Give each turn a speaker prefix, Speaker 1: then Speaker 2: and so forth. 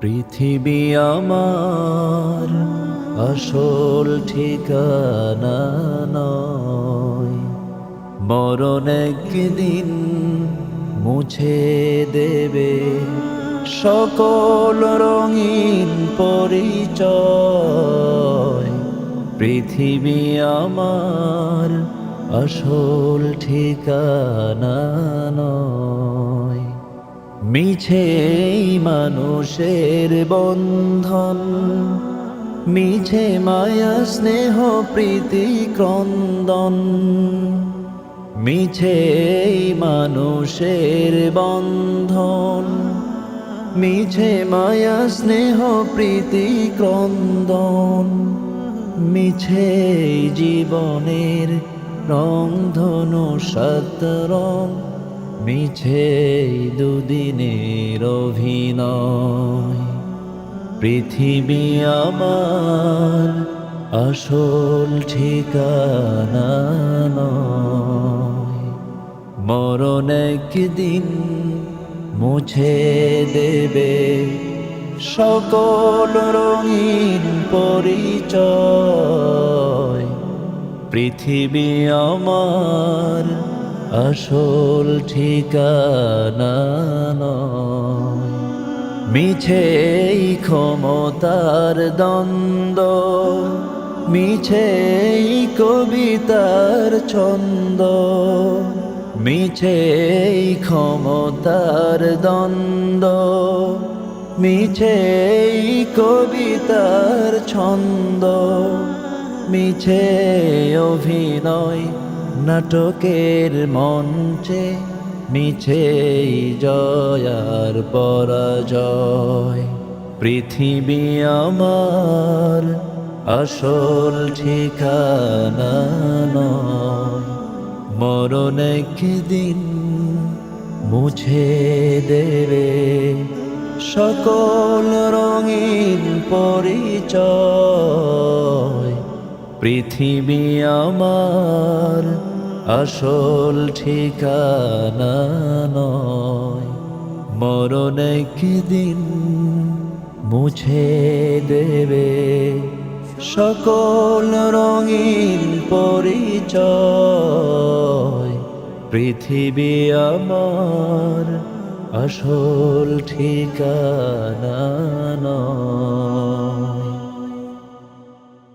Speaker 1: পৃথিবী আমার আসল ঠিকানা নয়, মরণ একদিন মুছে দেবে সকল রঙিন পরিচয়। পৃথিবী আমার আসল ঠিকানা নয়। মিছে মানুষের বন্ধন, মিছে মায়া স্নেহ প্রীতি ক্রন্দন। মিছে মানুষের বন্ধন, মিছে মায়া স্নেহ প্রীতি ক্রন্দন। মিছে জীবনের রংধনু সাত রং, মিছে দুদিনের অভিনয়। পৃথিবী আমার আসল ঠিকানা নয়, মরণ একদিন মুছে দেবে সকল রঙিন পরিচয়। পৃথিবী আমার আসল ঠিকানা নয়। মিছে ক্ষমতার দ্বন্দ্ব, মিছে কবিতার ছন্দ। মিছে ক্ষমতার দ্বন্দ্ব, মিছে কবিতার ছন্দ। মিছে অভিনয় নাটকের মঞ্চে, মিছে জয়ার পরাজয়। পৃথিবী আমার আসল ঠিকানা নয়, মরণ একদিন মুছে দেবে সকল রঙিন পরিচয়। পৃথিবী আমার আসল ঠিকানা নয়, মরণ একদিন মুছে দেবে সকল রঙিন পরিচয়। পৃথিবী আমার আসল ঠিকানা নয়।